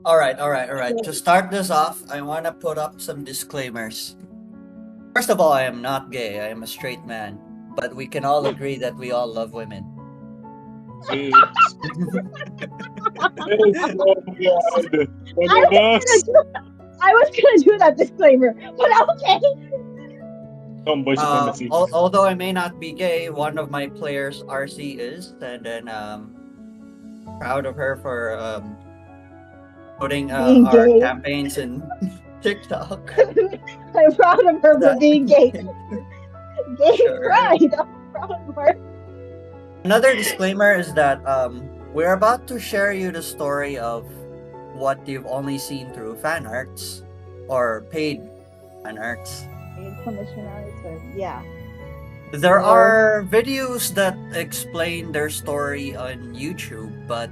All right. To start this off, I want to put up some disclaimers. First of all, I am not gay. I am a straight man. But we can all agree that we all love women. It's oh my god. I was gonna do, I was gonna do that disclaimer, but okay. Tomboy supremacy. Although I may not be gay, one of my players, RC, is, and then proud of her for putting Being our gay. campaigns in TikTok. I'm proud of her for being gay. Gay Sure. pride. I'm proud of her. Another disclaimer is that we're about to share you the story of what you've only seen through fan arts or paid fan arts. Commissioned, yeah. There are videos that explain their story on YouTube, but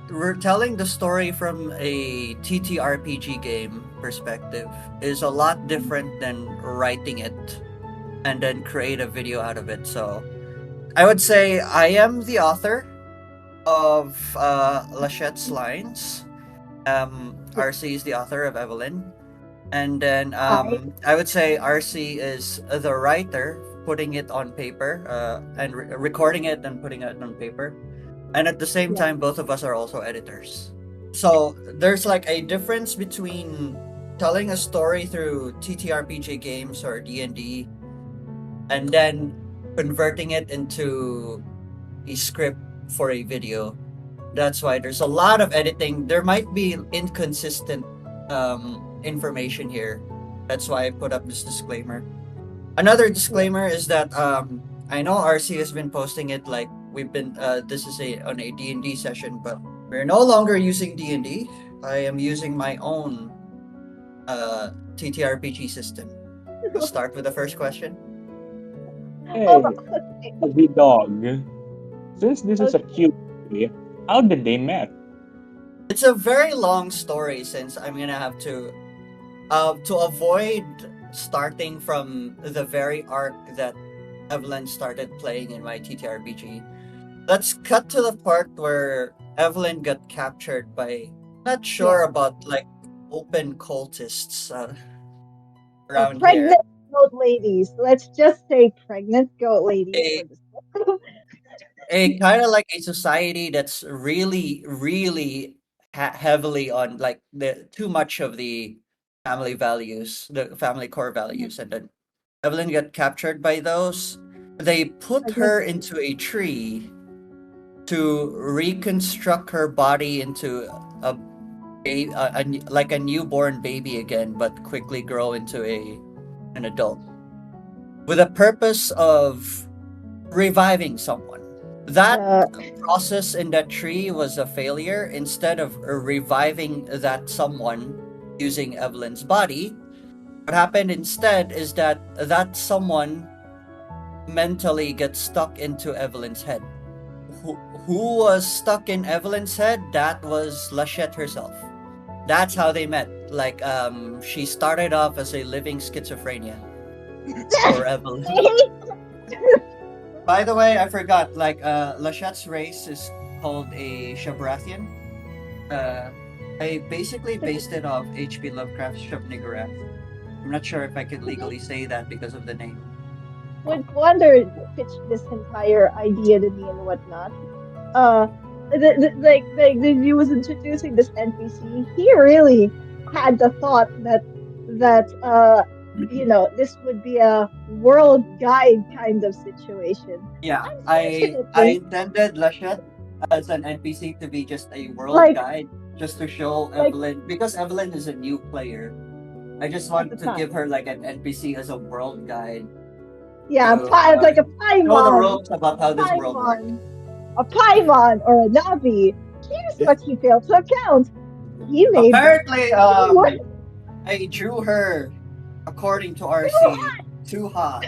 we're telling the story from a TTRPG game perspective is a lot different than writing it and then create a video out of it. So I would say I am the author of Lachette's lines. RC is the author of Evelyn. And then I would say RC is the writer, putting it on paper and recording it and putting it on paper. And at the same time, both of us are also editors. So there's like a difference between telling a story through TTRPG games or D&D and then converting it into a script for a video. That's why there's a lot of editing. There might be inconsistent information here. That's why I put up this disclaimer. Another disclaimer is that I know RC has been posting it like we've been this is on a D&D session, but we're no longer using D&D. I am using my own TTRPG system. We'll start with the first question. Hey, the dog. Since this is a cute movie, how did they met? It's a very long story since I'm gonna have to avoid starting from the very arc that Evelyn started playing in my TTRPG. Let's cut to the part where Evelyn got captured by not sure about like open cultists around Pregnant here. goat ladies. Let's just say pregnant goat ladies. A kind of like a society that's really heavily on like the too much of the family values, the family core values, and then Evelyn got captured by those. They put her into a tree to reconstruct her body into a like a newborn baby again, but quickly grow into an adult, with a purpose of reviving someone. That process in that tree was a failure. Instead of reviving that someone using Evelyn's body, what happened instead is that someone mentally gets stuck into Evelyn's head. Who was stuck in Evelyn's head? That was Lachette herself. That's how they met. Like, she started off as a living schizophrenia for Evelyn. By the way, I forgot, like, Lachette's race is called a Shabrathian. I basically based it off H.P. Lovecraft's Shub-Niggurath. I'm not sure if I can legally say that because of the name. When Wander pitched this entire idea to me and whatnot, he was introducing this NPC. He really had the thought that this would be a world guide kind of situation. Yeah, I intended Lachette as an NPC to be just a world guide, just to show Evelyn, because Evelyn is a new player. I just wanted to give her like an NPC as a world guide. Yeah, like a Paimon. Know the ropes about how this world works. A Paimon or a Navi. Here's what he failed to account. He made apparently I drew her, according to RC, too hot.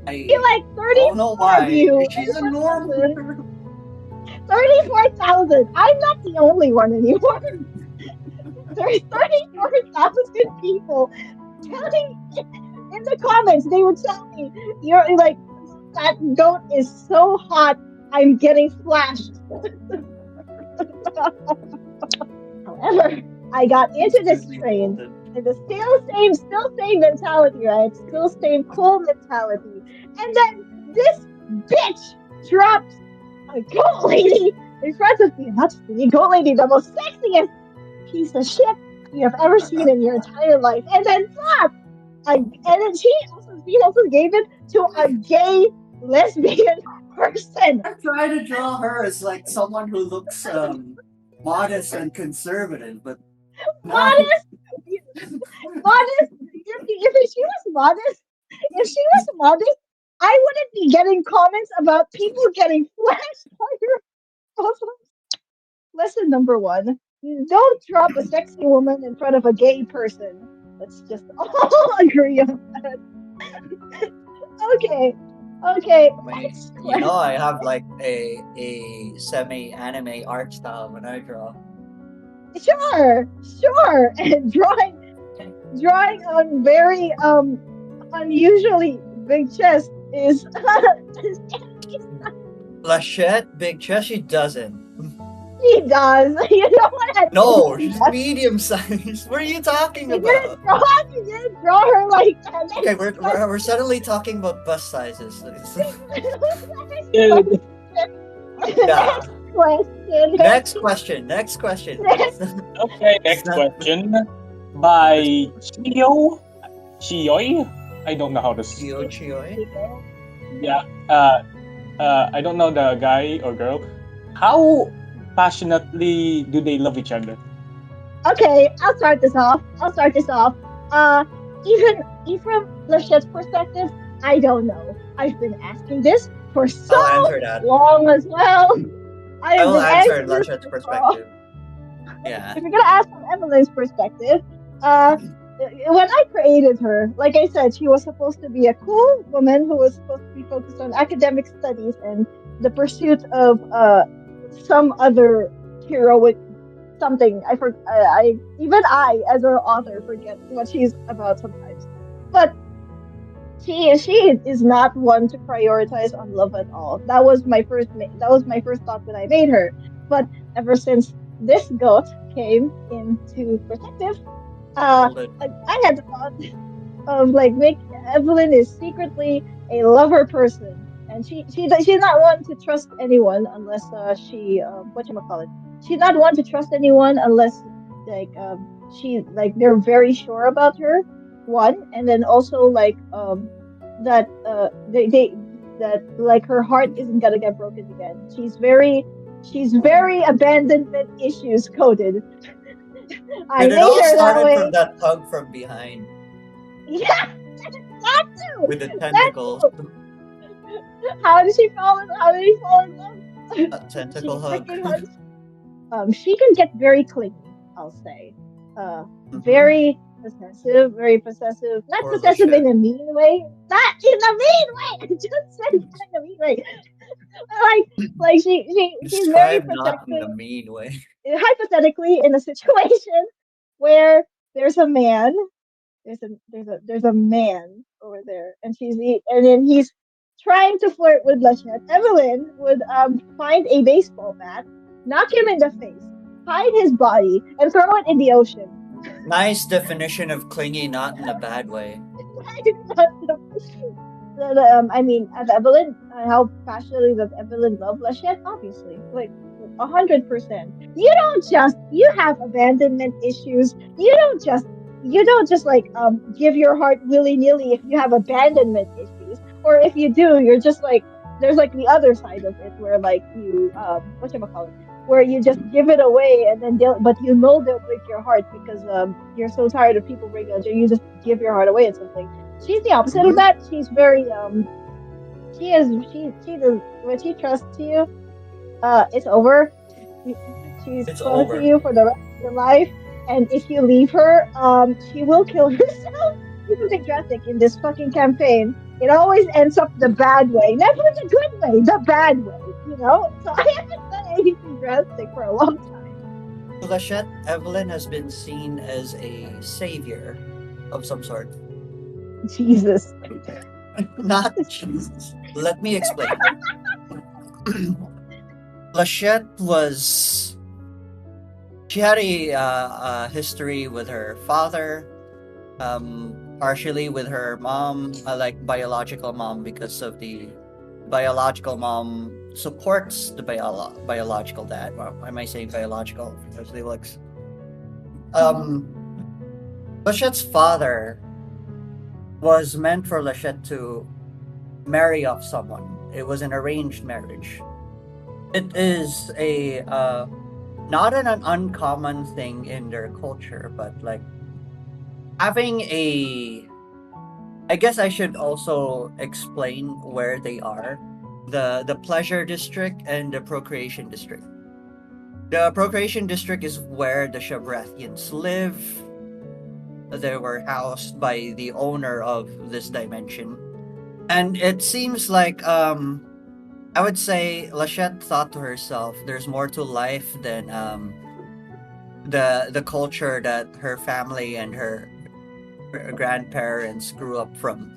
I like 30. don't know why. She's a normal. 34,000. I'm not the only one anymore. There's 34,000 people telling in the comments. They would tell me, "You're like, that goat is so hot. I'm getting flashed." However, I got into this train and the still same mentality, right? Still same cool mentality. And then this bitch drops a goat lady in front of me. Not just any goat lady, the most sexiest piece of shit you have ever seen in your entire life. And then and then she also gave it to a gay lesbian person. I'm trying to draw her as like someone who looks modest and conservative, but no. Modest, modest. If she was modest, I wouldn't be getting comments about people getting flashed by her photos. Lesson number one: don't drop a sexy woman in front of a gay person. Let's just all agree on that. Okay, okay. I mean, you know, I have like a semi-anime art style when I draw. Sure, sure. And drawing on very unusually big chest is Lachette, big chest, she doesn't. She does. You know what I No, mean? she's medium sized. What are you talking You about? didn't draw her like that. Okay, we're suddenly talking about bust sizes. Dude, Yeah. Next question. Next question. okay, next question. By Chioy? I don't know how to say. Chioy? Yeah. I don't know the guy or girl. How passionately do they love each other? Okay, I'll start this off. Even from Lachette's perspective, I don't know. I've been asking this for I'll so answer that. long as well. I I will been answer asking this Lachette's for so long. perspective. Yeah. If you're gonna ask from Evelyn's perspective, when I created her, like I said, she was supposed to be a cool woman who was supposed to be focused on academic studies and the pursuit of some other heroic something. Even I, as an author, forget what she's about sometimes. But she is not one to prioritize on love at all. That was my first thought when I made her. But ever since this goat came into perspective, Hold it. I had the thought of like make Evelyn is secretly a lover person, and she's not one to trust anyone unless she whatchamacallit. She's not one to trust anyone unless like they're very sure about her. One, and then also like that they that like her heart isn't gonna get broken again. She's very abandonment issues coded. I Dude, it made all her that started way. from that hug from behind Yeah, that too. with the That tentacles. too. How did he fall in love? A tentacle She hug. freaking hugs. She can get very clingy, I'll say. Mhm. Very possessive. Not Poor possessive in Lachette. a mean way. Not in a mean way. I just said it in a mean way. Like she's very Described not in a protective. mean way. Hypothetically, in a situation where there's a man, there's a man over there, and and then he's trying to flirt with Lachette. Evelyn would find a baseball bat, knock him in the face, hide his body, and throw it in the ocean. Nice definition of clingy, not in a bad way. I mean, as Evelyn, how passionately does Evelyn love Lachette? Obviously, like 100%. You have abandonment issues. You don't just like give your heart willy nilly if you have abandonment issues, or if you do, you're just like there's like the other side of it where like you whatchamacallit, where you just give it away and then but you know they'll break your heart because you're so tired of people breaking it, you just give your heart away at something. She's the opposite of that. She's very she does when she trusts you, it's over. She's It's close to over. you for the rest of your life, and if you leave her, she will kill herself. This is drastic in this fucking campaign. It always ends up the bad way, never the good way, the bad way. You know, so I haven't done anything drastic for a long time. Lachette, Evelyn has been seen as a savior of some sort. Jesus. Not Jesus. Let me explain. Lachette was she had a history with her father, partially with her mom, like biological mom, because of the biological mom supports the biological dad. Well, why am I saying biological? Because they looks. Lachette's father was meant for Lachette to marry off someone. It was an arranged marriage. It is a not an uncommon thing in their culture, but like having a. I guess I should also explain where they are. The pleasure district and the procreation district. The procreation district is where the Shabrathians live. They were housed by the owner of this dimension. And it seems like I would say Lachette thought to herself, there's more to life than the culture that her family and her grandparents grew up from.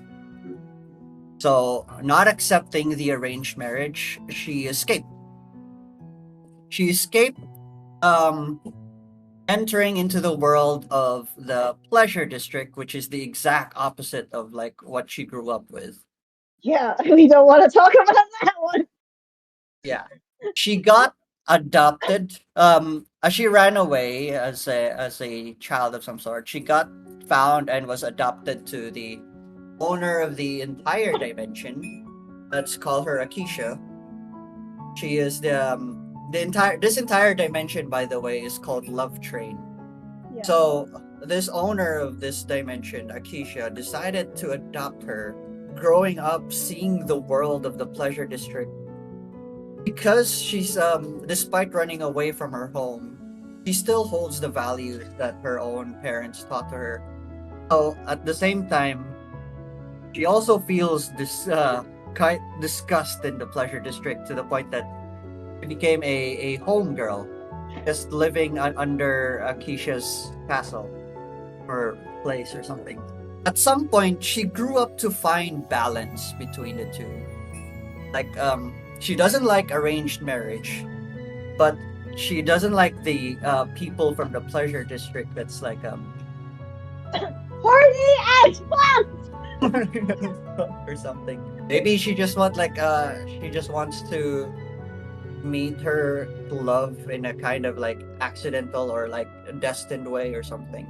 So, not accepting the arranged marriage, she escaped. She escaped, entering into the world of the pleasure district, which is the exact opposite of like what she grew up with. Yeah, we don't want to talk about that one. Yeah, she got adopted. As she ran away as a child of some sort, she got found and was adopted to the owner of the entire dimension. Let's call her Akisha. She is the entire dimension, by the way, is called Love Train. Yeah. So this owner of this dimension, Akisha, decided to adopt her, growing up seeing the world of the pleasure district. Because she's despite running away from her home, she still holds the values that her own parents taught to her. So at the same time, she also feels this disgust in the pleasure district to the point that she became a home girl, just living under Keisha's castle or place or something. At some point, she grew up to find balance between the two. Like, she doesn't like arranged marriage, but she doesn't like the people from the pleasure district that's like Horny as fuck! or something. Maybe she just she just wants to meet her love in a kind of like accidental or like destined way or something.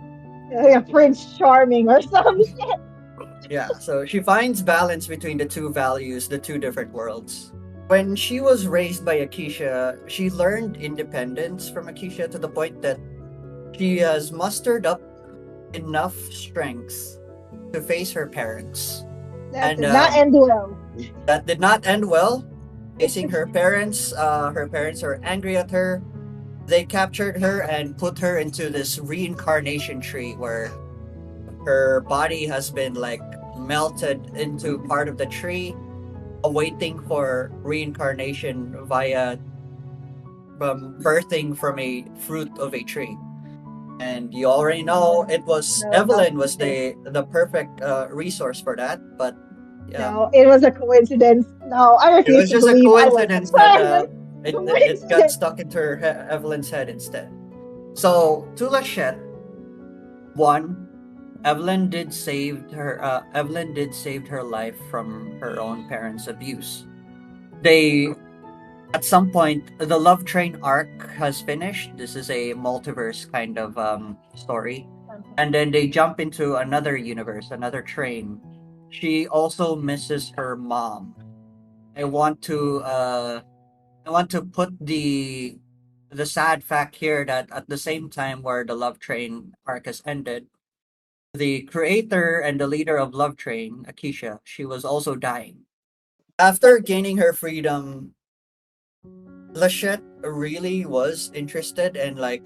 Like a Prince Charming or some shit. Yeah, so she finds balance between the two values, the two different worlds. When she was raised by Akisha, she learned independence from Akisha to the point that she has mustered up enough strength to face her parents. That did not end well. That did not end well. Facing her parents are angry at her. They captured her and put her into this reincarnation tree where her body has been like melted into part of the tree, awaiting for reincarnation via birthing from a fruit of a tree. And you already know it was Evelyn was the perfect resource for that, but no, it was a coincidence. No, I it refuse was to just a believe coincidence that it Coincidence. got stuck into Evelyn's head instead. So to Lachette, one, Evelyn did save her life from her own parents' abuse. They at some point the love train arc has finished. This is a multiverse kind of story. And then they jump into another universe, another train. She also misses her mom. I want to put the sad fact here that at the same time where the love train arc has ended, the creator and the leader of Love Train, Akisha, she was also dying. After gaining her freedom, Lachette really was interested and like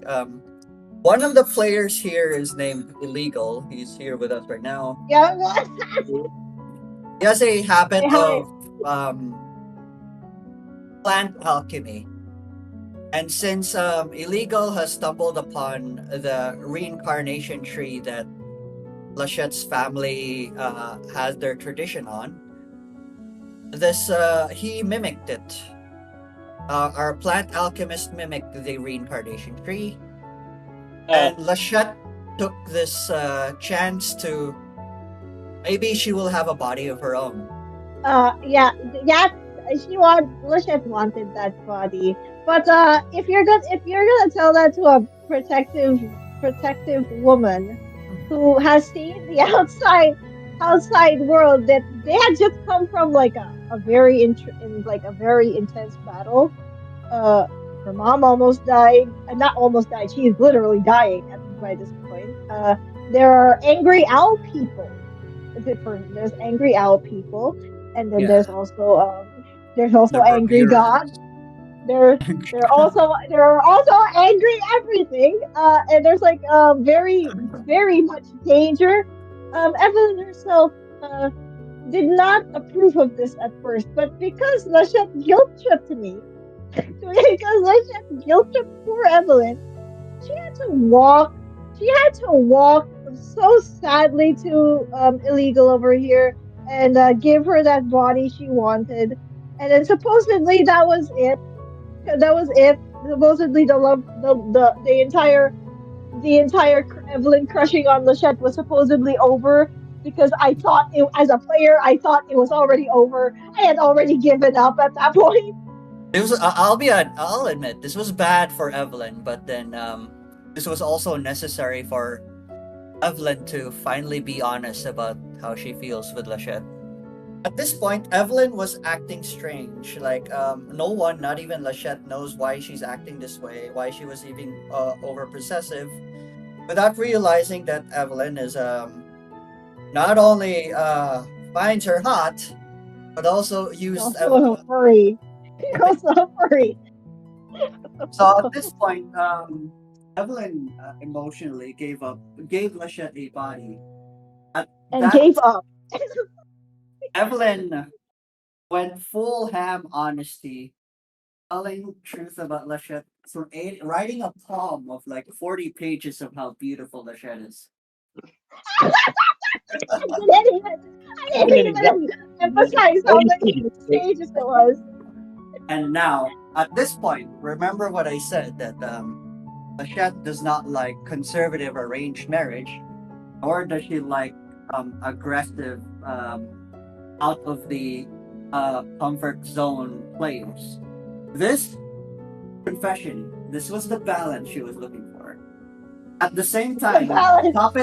one of the players here is named Illegal. He's here with us right now. Yeah, what? He has a habit Hi. of plant alchemy. And since Illegal has stumbled upon the reincarnation tree that Lachette's family has their tradition on, he mimicked it. Our plant alchemist mimicked the reincarnation tree, Uh, And Lachette took this chance to maybe she will have a body of her own. Yeah, yeah. Lucius wanted that body, but if you're gonna tell that to a protective woman who has seen the outside world, that they had just come from like a very intense battle. Uh, her mom almost died, not almost died. She is literally dying by this point. There are angry owl people. There's angry owl people, and then Yeah, there's also the angry gods. Bermudas. There there are also angry everything. And there's like very much danger. Evelyn herself did not approve of this at first, but because Lachette guilt tripped me, because Lachette guilt tripped poor Evelyn, she had to walk. She had to walk so sadly to illegal over here and give her that body she wanted, and then supposedly that was it. That was it. Supposedly the love, the entire Evelyn crushing on Lachette was supposedly over, because as a player, I thought it was already over. I had already given up at that point. It was. I'll admit this was bad for Evelyn, but then this was also necessary for Evelyn to finally be honest about how she feels with Lachette. At this point, Evelyn was acting strange. Like, no one, not even Lachette, knows why she's acting this way, why she was even over possessive, without realizing that Evelyn is not only finds her hot, but also She's used also a Evelyn. furry. She's also a furry. So at this point, Evelyn emotionally gave Lachette a body. At And that, gave up. Evelyn went full ham honesty, telling truth about Lachette, so writing a poem of like 40 pages of how beautiful Lachette is. I didn't even emphasize how Holy many shit. pages it was. And now, at this point, remember what I said that Lachette does not like conservative arranged marriage, nor does she like aggressive, out of the comfort zone players. This confession, this was the balance she was looking for. At the same The time, balance. top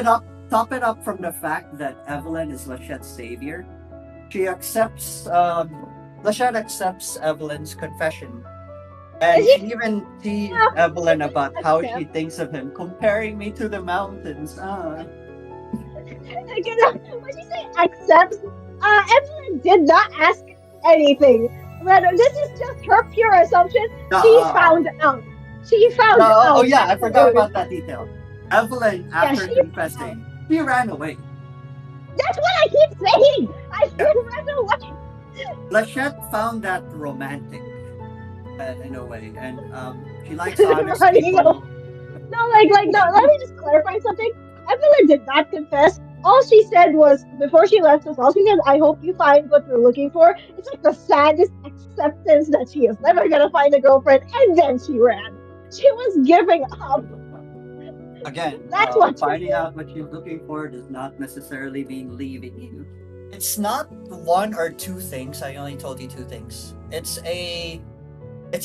it up from the fact that Evelyn is Lachette's savior. She accepts Lachette accepts Evelyn's confession. And She she even teased yeah, Evelyn she about how she accepts. thinks of him, comparing me to the mountains. When she say accepts, Evelyn did not ask anything. But this is just her pure assumption. She No, found out. She found no, oh out yeah, at I forgot first. about that detail. Evelyn, Yeah, after she found out. confessing, she ran away. That's what I keep saying. I Yeah. should run away. Lachette found that romantic in a way, and she likes honest Running away. people. No, no. Let me just clarify something. Evelyn did not confess. All she said was before she left us. All she said, "I hope you find what you're looking for." It's like the saddest acceptance that she is never gonna find a girlfriend, and then she ran. She was giving up. Again, That's what she finding did. out what you're looking for does not necessarily mean leaving you. It's not one or two things. I only told you two things. It's a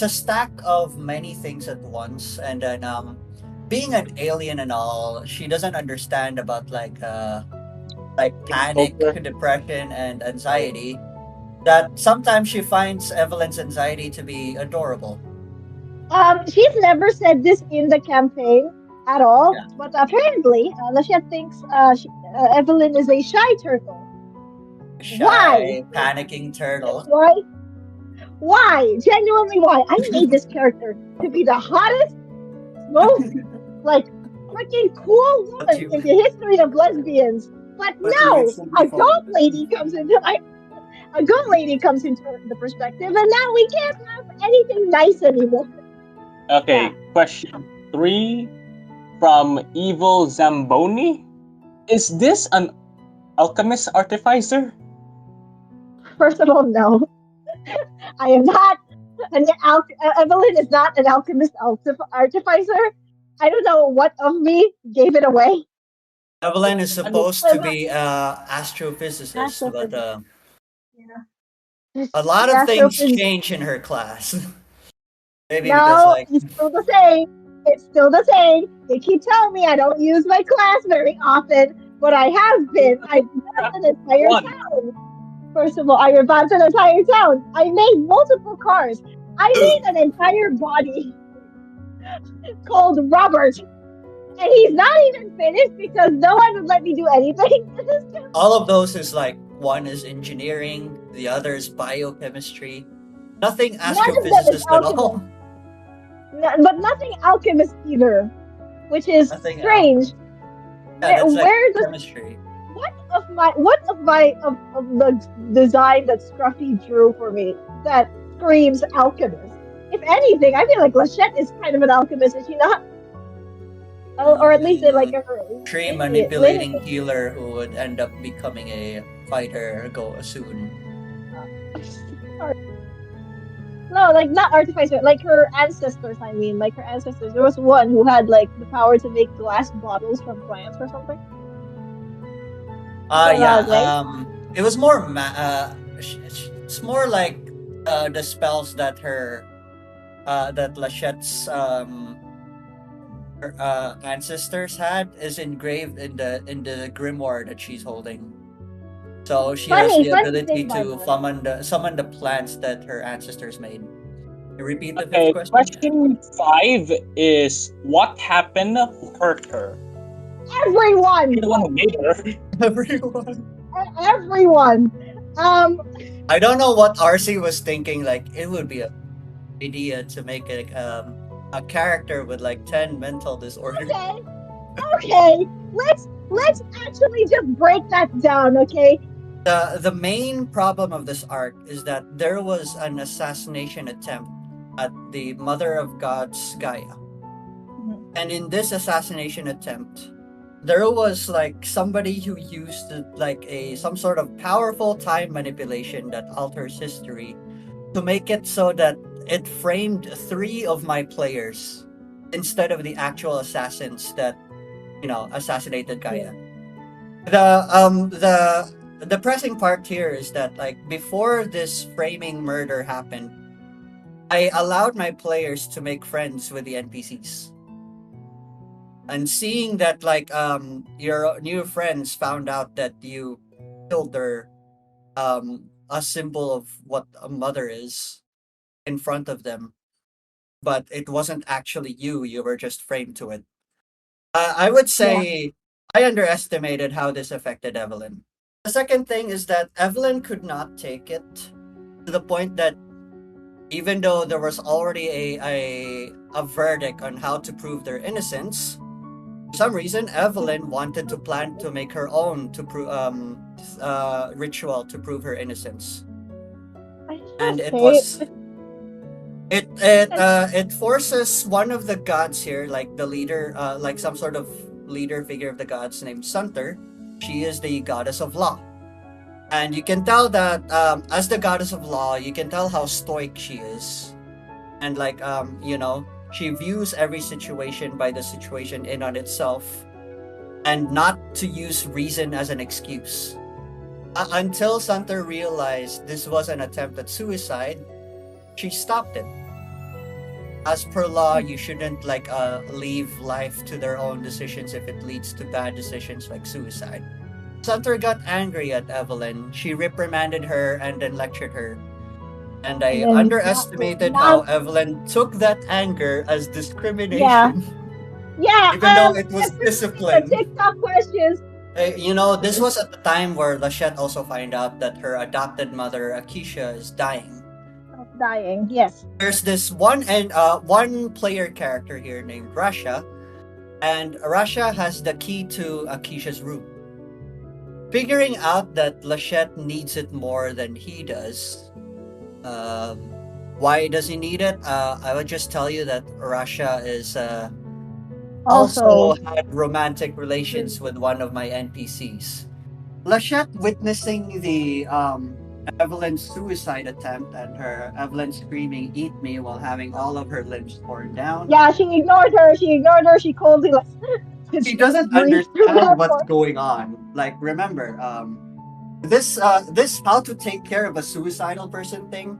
stack of many things at once, and then being an alien and all, she doesn't understand about like panic, Stalker. depression, and anxiety. That sometimes she finds Evelyn's anxiety to be adorable. She's never said this in the campaign at all, Yeah, but apparently, Lachette thinks Evelyn is a shy turtle. Why? shy, panicking turtle. Why? Why? Genuinely, why? I made this character to be the hottest, most like freaking cool But woman you, in the history of lesbians. But but you no, instantly fall in love. a goat lady comes into the perspective, and now we can't have anything nice anymore. Yeah. Okay, question 3 from Evil Zamboni. Is this an alchemist artificer? First of all, no, I am not. Evelyn is not an alchemist artificer. I don't know what of me gave it away. Evelyn is Ano, supposed to But be astrophysicist, but astrophysics. Yeah. a lot The of things astrophysics. change in her class. Maybe because No, like it's still the same. It's still the same. They keep telling me I don't use my class very often, but I have been. I revamped an entire one. town. First of all, I revamped an entire town. I made multiple cars. I made an entire body called Robert. And he's not even finished because no one would let me do anything. all of those is like one is engineering, the other is biochemistry. Nothing None of them is astrophysicist at alchemist. all. But nothing alchemist either, which is Nothing else. strange. Yeah, that's like Where does chemistry. what of the design that Scruffy drew for me that screams alchemist? If anything, I feel like Lachette is kind of an alchemist, is she not? Or at least like a Tree lineage. manipulating healer who would end up becoming a fighter go soon. No, like not artificer, like her ancestors. I mean, like her ancestors. There was one who had like the power to make glass bottles from plants or something. Is that Yeah. not right? It was more it's more like the spells that that Lachette's ancestors had is engraved in the grimoire that she's holding. So she has the Funny ability thing, by the to way. summon the plants that her ancestors made. Can you repeat the fifth Okay, question? question 5 is what happened who hurt her? Everyone, You're the one who made her. Everyone. everyone. I don't know what RC was thinking. Like it would be a idea to make a character with like 10 mental disorders. Okay, okay. Let's actually just break that down. Okay. The main problem of this arc is that there was an assassination attempt at the Mother of Gods Gaia. And in this assassination attempt, there was like somebody who used like some sort of powerful time manipulation that alters history to make it so that it framed 3 of my players instead of the actual assassins that assassinated Gaia. The depressing part here is that like before this framing murder happened, I allowed my players to make friends with the NPCs. And seeing that like your new friends found out that you killed their a symbol of what a mother is in front of them, but it wasn't actually you were just framed to it. I would Yeah. say I underestimated how this affected Evelyn. The second thing is that Evelyn could not take it to the point that even though there was already a verdict on how to prove their innocence, for some reason Evelyn wanted to plan to make her own to prove ritual to prove her innocence. I just And want it to was say, it forces one of the gods here, like the leader, like some sort of leader figure of the gods named Sunter. She is the goddess of law, and you can tell that as the goddess of law, you can tell how stoic she is, and like she views every situation by the situation in on itself, and not to use reason as an excuse. Until Sunter realized this was an attempt at suicide, she stopped it. As per law, you shouldn't like leave life to their own decisions if it leads to bad decisions like suicide. Sunter got angry at Evelyn. She reprimanded her and then lectured her. And and I then underestimated how now, Evelyn took that anger as yeah, discrimination, yeah. even though it was I've been reading the discipline. TikTok questions. This was at the time where Lachette also find out that her adopted mother, Akisha, is dying. Of dying, yes. There's this one player character here named Rasha, and Rasha has the key to Akisha's room. Figuring out that Lachette needs it more than he does. Why does he need it? I would just tell you that Rasha is also had romantic relations with one of my NPCs. Lachette witnessing Evelyn's suicide attempt and her Evelyn screaming "Eat me" while having all of her limbs torn down. Yeah, she ignored her. She ignored her. She coldly like She just doesn't breathed through understand that what's part. going on. Like, remember, this how to take care of a suicidal person thing.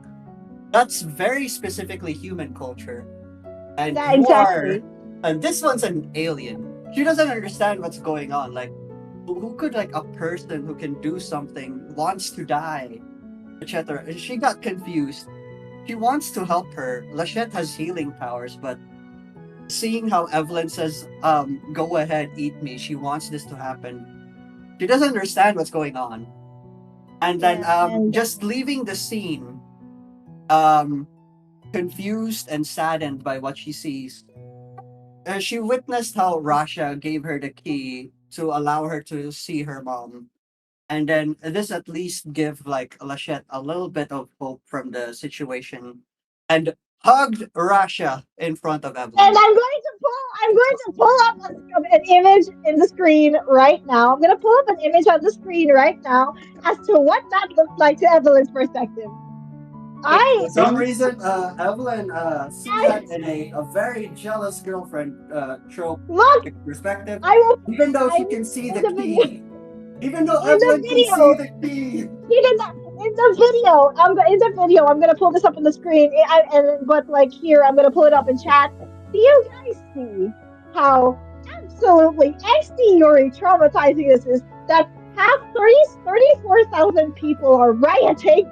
That's very specifically human culture, and Yeah, you are, exactly. and this one's an alien. She doesn't understand what's going on. Like, who could like a person who can do something wants to die, etc. And she got confused. She wants to help her. Lachette has healing powers, but seeing how Evelyn says, go ahead, eat me, she wants this to happen. She doesn't understand what's going on. And then Yeah, and just leaving the scene, um, confused and saddened by what she sees, she witnessed how Rasha gave her the key to allow her to see her mom. And then this at least give like Lachette a little bit of hope from the situation and hugged Rasha in front of and Evelyn. I'm going to pull up an image in the screen right now. I'm going to pull up an image on the screen right now as to what that looked like to Evelyn's perspective. I, For some reason, Evelyn sees I that in a very jealous girlfriend trope look. perspective, I will. even though I she can see in the the video. key. Even though In the Evelyn can see video. the key. He did that in the video. In the video. I'm gonna pull this up on the screen. But like here, I'm gonna pull it up in chat. Do you guys see how absolutely angsty Yuri traumatizing this is? That half 34,000 people are rioting.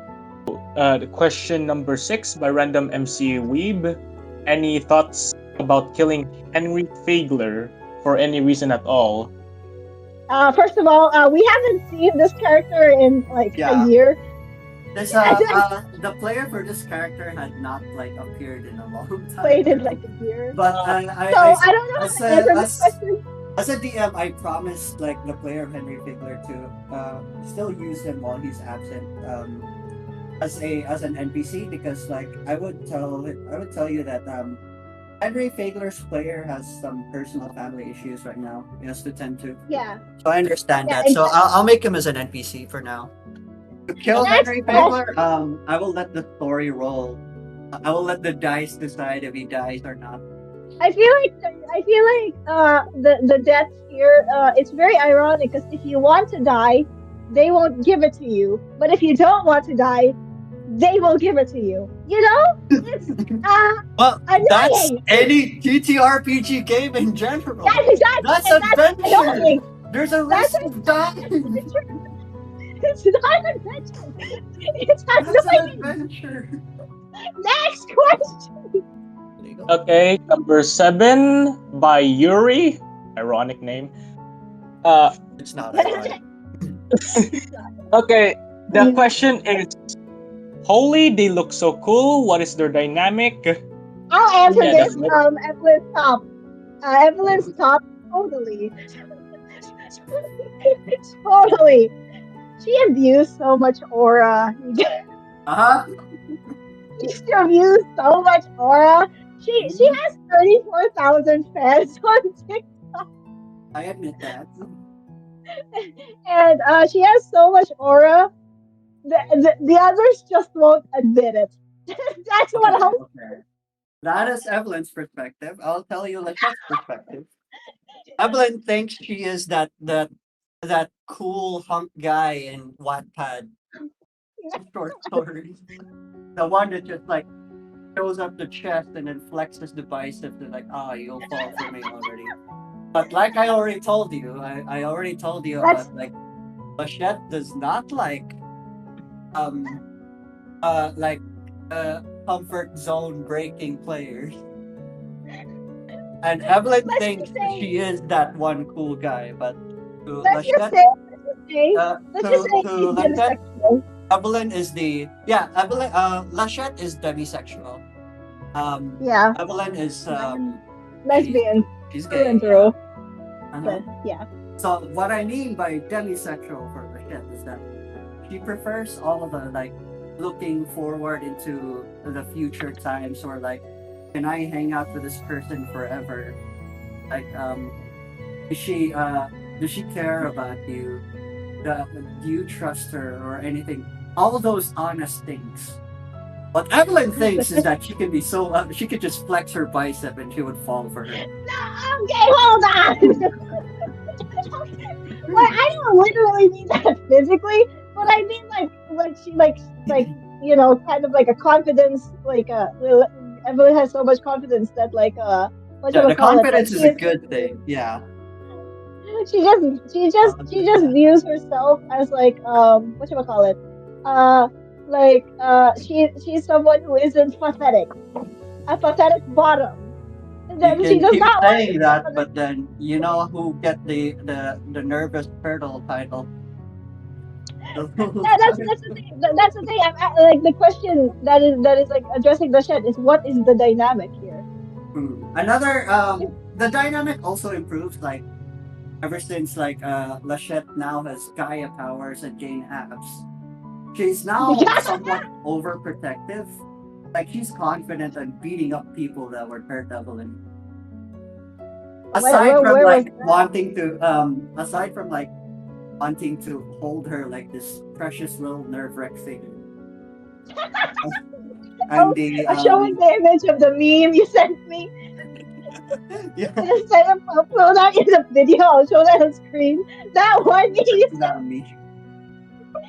The question number 6 by Random MC Weeb. Any thoughts about killing Henry Fagler for any reason at all? First of all, we haven't seen this character in like a Yeah. year. This the player for this character had not like appeared in a long Played in time. like a year. But So I don't know as how to a answer this question. as a DM, I promised like the player of Henry Figler to still use him while he's absent as an NPC because like I would tell you that Henry Fagler's player has some personal family issues right now. He has to tend to. Yeah. So I understand Yeah, that. So exactly. I'll make him as an NPC for now. To kill Next Henry question. Fagler, I will let the story roll. I will let the dice decide if he dies or not. The death here it's very ironic because if you want to die, they won't give it to you. But if you don't want to die, they will give it to you. You know? It's Well, that's annoying. any TTRPG game in general. That's exactly That's and that's adventure. annoying. There's a That's risk of dying. it's not adventure. It's That's an annoying. adventure. Next question. Okay, number 7 by Yuri. Ironic name. It's not ironic. Okay, the question is Holy, they look so cool. What is their dynamic? I'll answer Yeah, this. that's it. Evelyn's top. Evelyn's top. Totally. Totally. She abused so much aura. Uh huh. She abused so much aura. She has 34,000 fans on TikTok, I admit that. and she has so much aura. The others just won't admit it. That's Okay, what I'll okay. That is Evelyn's perspective. I'll tell you Lachette's perspective. Evelyn thinks she is that cool hunk guy in Wattpad short stories. The one that just like shows up the chest and then flexes the biceps and like, ah, you'll fall for me already. But like I already told you, I already told you That's about like Lachette does not um like comfort zone breaking players. And Evelyn let's thinks just say she is that one cool guy, but to let's just Lachette say let's just say let's just say to she's Lachette, demisexual. Evelyn is the yeah, Evelyn Lachette is demisexual. Yeah, Evelyn is she's lesbian she's through gay, and yeah. through. Uh-huh. But yeah, So what I mean by demisexual for Lachette is that she prefers all the like looking forward into the future times or like can I hang out with this person forever? Like is she does she care about you? Do you trust her or anything? all those honest things. What Evelyn thinks is that she can be so she could just flex her bicep and she would fall for her. Okay, hold on. Well, I don't literally mean that physically, but I mean like she like kind of like a confidence Evelyn has so much confidence that what Yeah, you the call it like confidence is a good thing. Yeah. she just views herself as what you call it uh she's someone who isn't pathetic, a pathetic bottom, and You then she can does keep not want to saying be that, pathetic. but then you know who get the nervous turtle title. That's the thing. That's the thing. Like the question that is like addressing the shed is what is the dynamic here? Another the dynamic also improves like ever since Lachette now has Gaia powers and Jane abs. She's now Yeah, somewhat overprotective. Like she's confident and beating up people that were hurt Evelyn. where, where, where was that? Aside from like wanting to hold her like this precious little nerve wreck thing. And Oh, the showing the image of the meme you sent me. yeah, Instead of upload that in the video, I'll show that on screen. That one meme you sent. not me.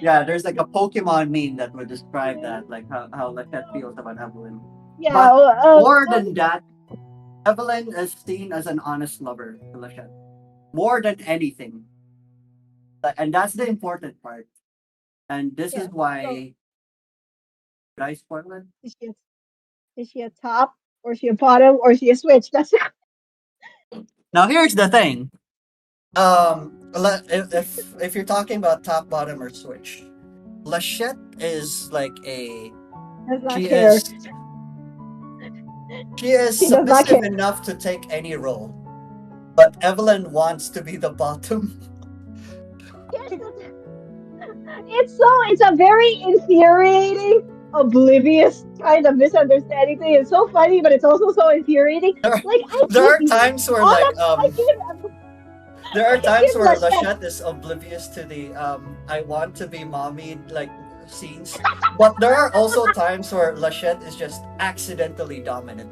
Yeah, there's like a Pokemon meme that would describe that, like how like that feels about Evelyn. Yeah. But more than that, Evelyn is seen as an honest lover to Lachette. More than anything. And that's the important part. And this is Yeah. So why did I spoil it? is she a, is she a top or is she a bottom or is she a switch? That's it. Now here's the thing. If you're talking about top, bottom, or switch, Lachette is like a Does not she care. is she is She does not care. submissive enough to take any role, but Evelyn wants to be the bottom. Yes, it's a very infuriating, oblivious kind of misunderstanding thing. It's so funny, but it's also so infuriating. There, Like I there give are times where all like of I give there are I times give where Lachette. Lachette is oblivious to the I want to be mommy like scenes, but there are also times where Lachette is just accidentally dominant.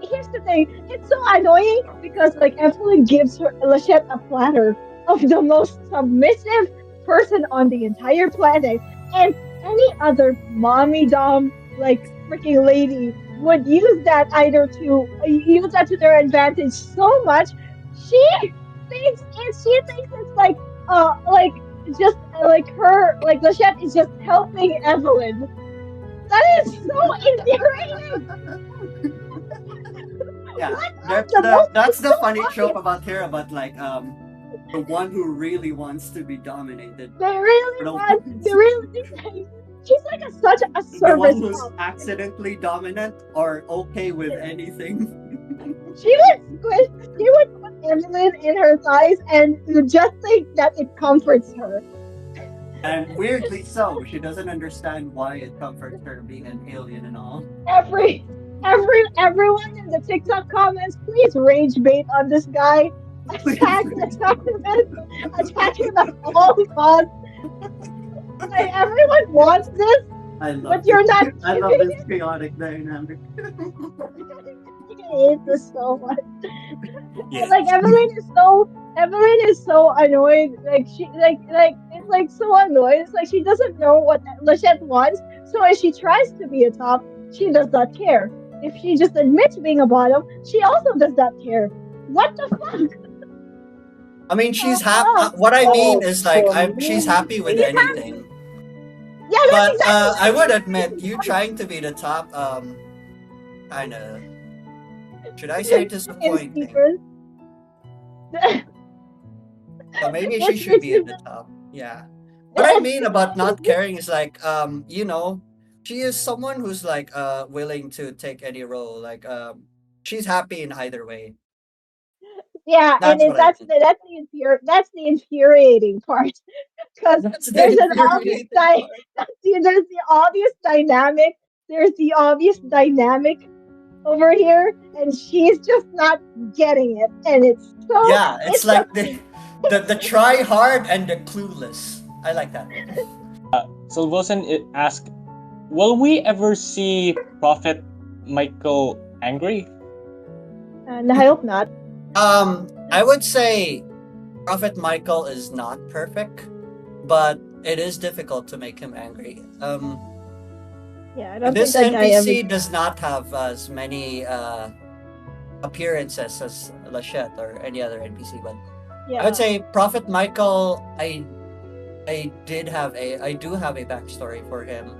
Here's the thing, it's so annoying because like Evelyn gives her Lachette a platter of the most submissive person on the entire planet, and any other mommy dom freaking lady would use that either to use that to their advantage so much. She she thinks it's just like Lachette is just helping Evelyn. That is so infuriating. Yeah, One of the that's most the so funny obvious. trope about her about like the one who really wants to be dominated. They really No, want. They really think she's like such a the one service who's pop. accidentally dominant or okay with anything. She would squish. She would put Evelyn in her thighs and just think that it comforts her. And weirdly so, she doesn't understand why it comforts her being an alien and all. Every, everyone in the TikTok comments, please rage bait on this guy. Attack him at all costs. Like, everyone wants this, I love but you're not I love giving this chaotic dynamic. I hate this so much. Yeah. Like Evelyn is so annoyed. Like she it's like so annoyed. It's like she doesn't know what Lachette wants. So if she tries to be a top, she does not care. If she just admits being a bottom, she also does not care. What the fuck? I mean, she's happy. Oh, What I mean Oh, is like for she's me, happy with she's happy. anything. Yeah, that's But exactly I would that's admit, the you point. trying to be the top, kind of, should I say In disappointing? secret. So maybe she it's should be at it's the top. Yeah. What I it's mean about not caring is like, she is someone who's like, willing to take any role. Like, she's happy in either way. yeah, and That's what I mean. that's the infuriating part because That's the there's an obvious infuriating part. there's the obvious dynamic. There's the obvious dynamic over here, and she's just not getting it, and Yeah, it's it's so like the try hard and the clueless. I like that one. So Wilson asked, will we ever see Prophet Michael angry? And I hope not. I would say Prophet Michael is not perfect, but it is difficult to make him angry. Yeah, I don't This think that guy ever. NPC does not have as many appearances as Lachette or any other NPC, but I would Yeah. say Prophet Michael. I do have a backstory for him,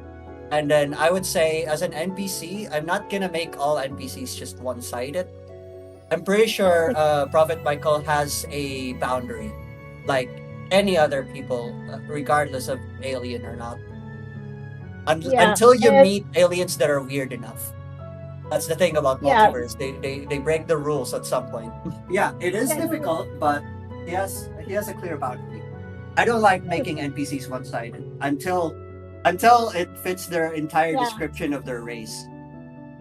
and then I would say as an NPC, I'm not gonna make all NPCs just one-sided. I'm pretty sure Prophet Michael has a boundary, like any other people, regardless of alien or not. Yeah. Until you And meet aliens that are weird enough. That's the thing about yeah. multiverse. They break the rules at some point. Yeah, it is Yeah. difficult, but he has a clear boundary. I don't like making NPCs one-sided until it fits their entire Yeah. description of their race.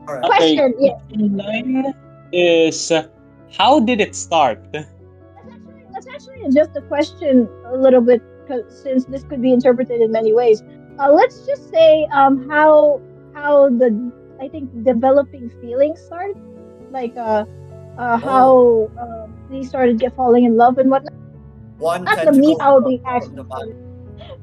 All right. Okay, Question. Yeah. question 9 is, how did it start? Let's actually adjust the question a little bit, 'cause since this could be interpreted in many ways. Let's just say how the I think developing feelings started, like Oh, how they started get falling in love and whatnot. one Not the meat, tentacle how hug they from actually the back. started.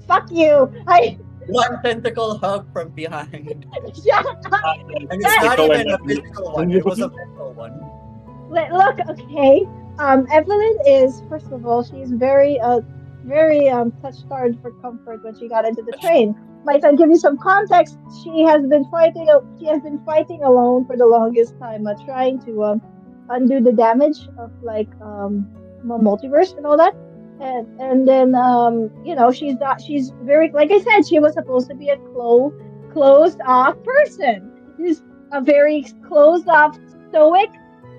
Fuck you! I One tentacle hug from behind. shut up. And it's not Michael and even a physical one, it was a Evelyn. mental one. Look, okay. Evelyn is, first of all, she's very touch-starved for comfort when she got into the train. Might I give you some context? She has been fighting alone for the longest time, trying to undo the damage of like multiverse and all that. And then she's very, like I said, she was supposed to be a closed off person. She's a very closed off, stoic,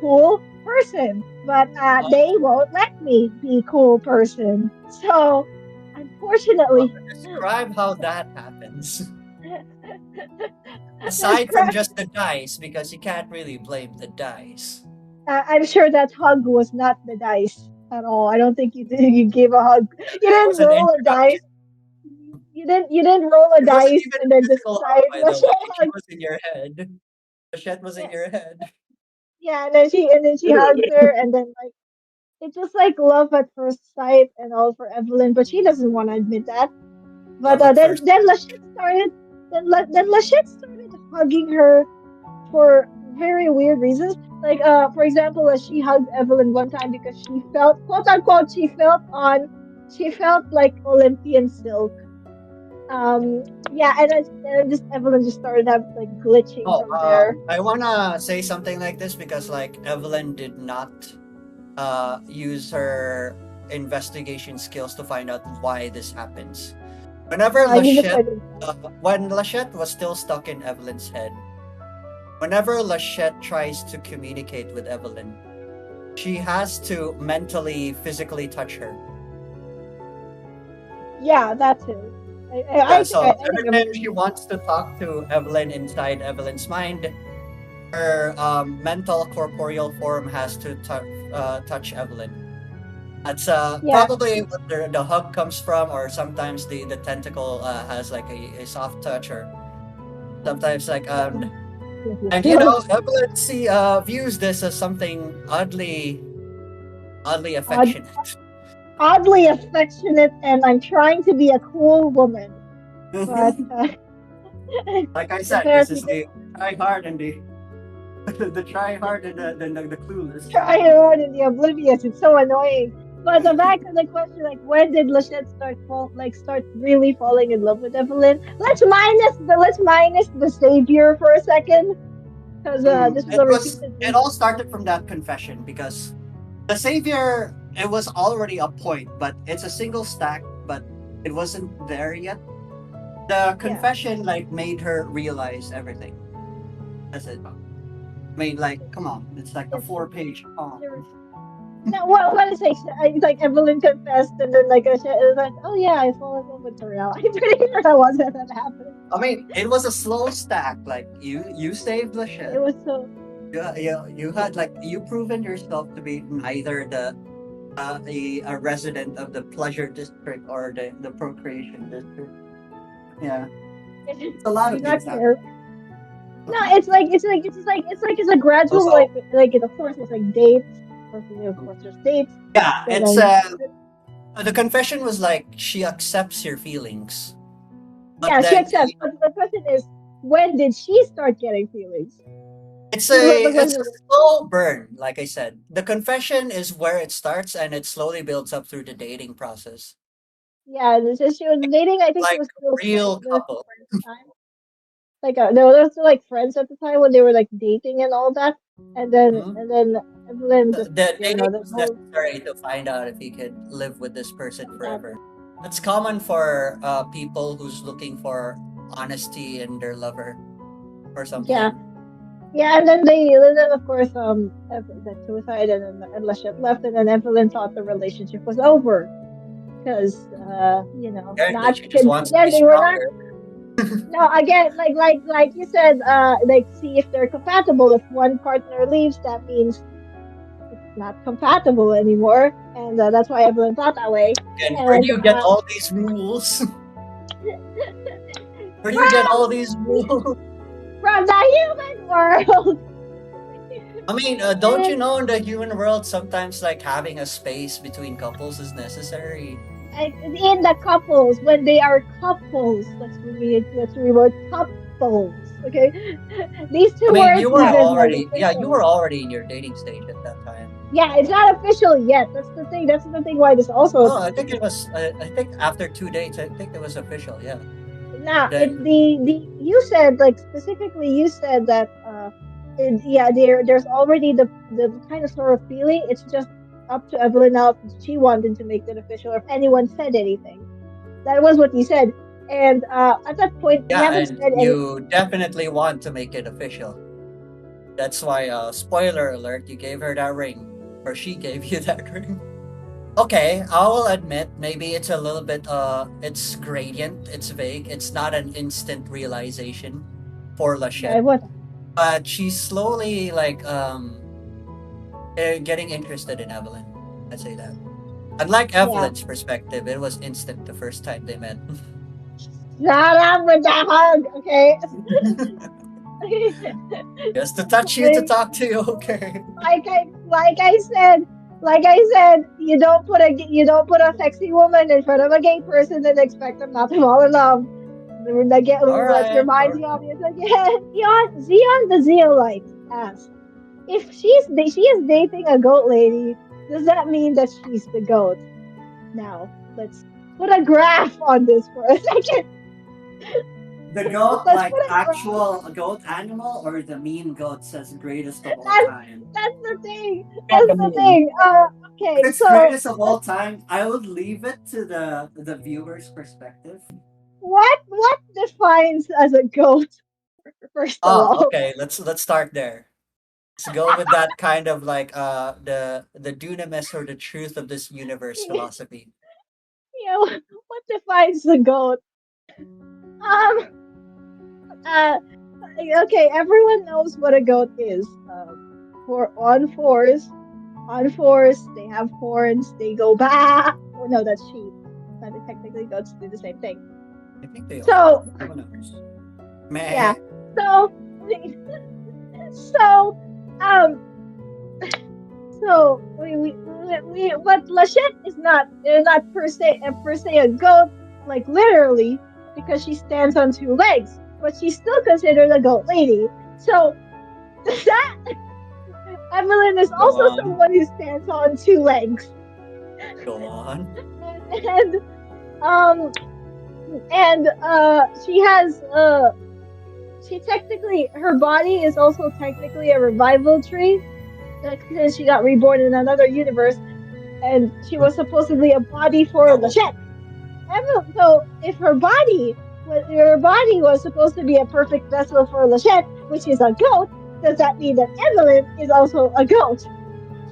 cool person, but they won't let me be cool person. So, Well, unfortunately, describe how that happens. this Aside from crap, just the dice, because you can't really blame the dice. I'm sure that hug was not the dice at all. I don't think you did. You gave a hug. You It didn't was an roll a introduction. dice. You didn't roll a It wasn't dice even and a then physical hug, decide by the let's way. She hug. was in your head. Shit was in Yeah, your head. yeah, and then she hugs Literally. her, and then like it's just like love at first sight and all for Evelyn, but she doesn't want to admit that. But Love at first then sight. Lachette started then Lachette started hugging her for very weird reasons. Like for example, she hugged Evelyn one time because she felt, quote unquote, she felt like Olympian silk. Yeah, and just Evelyn just started have like glitching Oh, from there. I wanna say something like this because like Evelyn did not use her investigation skills to find out why this happens. Whenever He just Lachette, started. when Lachette was still stuck in Evelyn's head, whenever Lachette tries to communicate with Evelyn, she has to mentally, physically touch her. Yeah, that too. Yeah, I so think every time she wants to talk to Evelyn inside Evelyn's mind, her mental corporeal form has to touch Evelyn. That's yeah. probably what the hug comes from, or sometimes the tentacle has like a soft touch, or sometimes like and you know Evelyn views this as something oddly Odd, affectionate. oddly affectionate, and I'm trying to be a cool woman, but Like I said, this apparently is the try hard and the the try hard and the clueless. try hard in the oblivious. It's so annoying. But the back of the question, like, when did Lachette start really falling in love with Evelyn? Let's minus the savior for a second, because this was a repeated It thing. all started from that confession because the savior, it was already a point, but it's a single stack, but it wasn't there yet. The Yeah. confession like made her realize everything. That's it. I mean, like, come on, it's like a Yes, 4-page. Oh, no, what is it's like Evelyn confessed, and then like it was like, oh yeah, I fall in love with her now. I'm pretty sure that wasn't that happened. I mean, it was a slow stack. Like you saved the shit. It was so. You had like you proven yourself to be neither a resident of the pleasure district or the procreation district. Yeah, It it's a lot do of not things care. happening. No, it's a gradual Also, like of course it's like dates. Of course there's dates. yeah, So it's then the confession was like she accepts your feelings, but yeah, she then accepts. But the question is, when did she start getting feelings? it's This is what a the it's question a is. slow burn. Like I said, the confession is where it starts, and it slowly builds up through the dating process, Yeah, this is she was dating. I think she like was still friends real with couple. friends at the time. Like they were still like friends at the time when they were like dating and all that. Mhm. And then Evelyn just The dating the was whole necessary to find out if he could live with this person yeah forever. That's common for people who's looking for honesty in their lover or yeah something. yeah. And then of course that suicide and Leshette left and then Evelyn thought the relationship was over because Apparently, not she just because wants to again be they were not. stronger. No, again, like you said, like see if they're compatible. If one partner leaves, that means it's not compatible anymore, and that's why Evelyn thought that way. And where do And you get all these rules? Where do you get all from these rules? from the human world, I mean, don't you and, know in the human world sometimes like having a space between couples is necessary? in the couples when they are couples, let's remove couples. Okay, these I two mean, words you were isn't like already, yeah, you official. were already in your dating stage at that time. Yeah, it's not official yet. That's the thing. That's the thing. Why this also Oh, is I think it confusing. was. I think after 2 dates, I think it was official. Yeah. Now, it Then the you said like specifically you said that yeah there's already the kind of sort of feeling. It's just up to Evelyn now if she wanted to make it official or if anyone said anything. That was what you said, and at that point you yeah, haven't and said any. you definitely want to make it official. That's why, spoiler alert, you gave her that ring, or she gave you that ring. Okay, I will admit maybe it's a little bit it's gradient, it's vague, it's not an instant realization for Yeah, Lachette, what? but she's slowly like getting interested in Evelyn. I'd say that. Unlike Yeah. Evelyn's perspective, it was instant the first time they met. Shut up with that hug, okay? Just to touch you, to talk to you, okay? like I said, you don't put a sexy woman in front of a gay person and expect them not to fall in love. Again, All let's right, remind all the right. audience again. Zion the Zeolite asks, if she is dating a goat lady, does that mean that she's the goat? Now let's put a graph on this for a second. The goat, Let's put like a graph. actual goat animal, or the mean goat says greatest of all That's time? that's the thing. Yeah, That's the the meme. thing. If Okay, it's so greatest of all time, I would leave it to the viewer's perspective. what defines as a goat first of Oh, all? okay. Let's start there. Let's go with that kind of like the dunamis or the truth of this universe philosophy. What defines the goat? Um, uh, okay, everyone knows what a goat is. For on fours, they have horns. They go back. Oh no, that's sheep. But technically, goats do the same thing. I think they all So do. Who knows? yeah, Meh. so so um but Lachette is not per se a goat like literally because she stands on two legs, but she's still considered a goat lady. So that Evelyn is Go also on. someone who stands on two legs, Go on. and um she has she technically her body is also technically a revival tree because she got reborn in another universe and she was supposedly a body for Oh, Lachette. So if her body was supposed to be a perfect vessel for Lachette, which is a goat, does that mean that Evelyn is also a goat?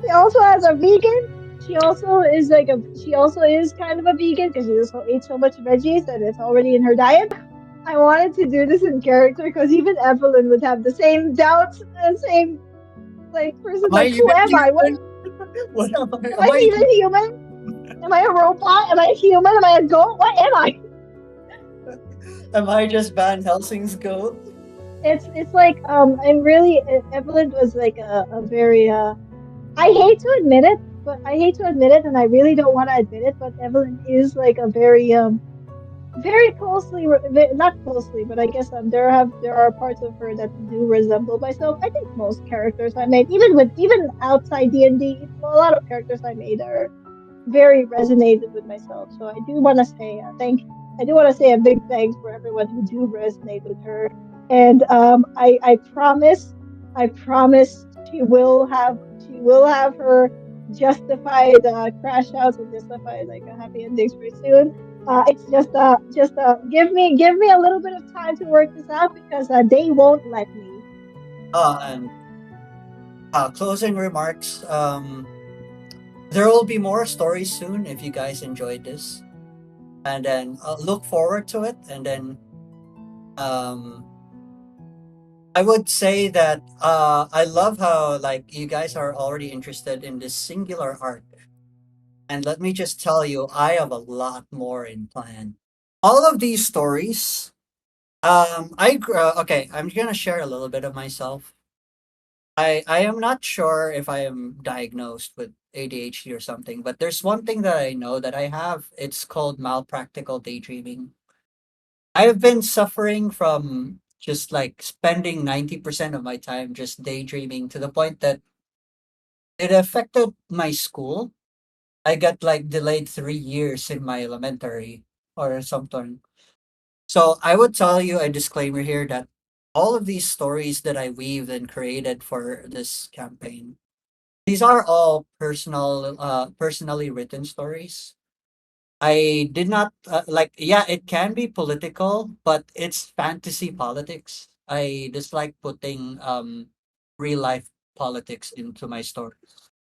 She also has a vegan. She also is kind of a vegan because she also ate so much veggies that it's already in her diet. I wanted to do this in character because even Evelyn would have the same doubts, the same like person. am I Like, who even am I? What human? What am I? am Am I I even human? Am I a robot? Am I a human? Am I a goat? What am I? Am I just Van Helsing's goat? It's like I'm really Evelyn was like a very I hate to admit it, but I hate to admit it, and I really don't want to admit it, but Evelyn is like a very very closely not closely, but I guess there are parts of her that do resemble myself. I think most characters I made, even outside D&D, a lot of characters I made are very resonated with myself. So I do want to say I do want to say a big thanks for everyone who do resonate with her. And I promise she will have her justified crash outs and justified like a happy endings very soon. It's just give me a little bit of time to work this out because they won't let me. And closing remarks. There will be more stories soon if you guys enjoyed this, and then look forward to it. And then um, I would say that I love how like you guys are already interested in this singular arc. And let me just tell you, I have a lot more in plan. All of these stories. Okay. I'm gonna share a little bit of myself. I am not sure if I am diagnosed with ADHD or something, but there's one thing that I know that I have. It's called malpractical daydreaming. I've been suffering from just like spending 90% of my time just daydreaming to the point that it affected my school. I got like delayed 3 years in my elementary or something. So I would tell you a disclaimer here that all of these stories that I weaved and created for this campaign, these are all personally written stories. I did not like, yeah, it can be political, but it's fantasy politics. I dislike putting real life politics into my stories.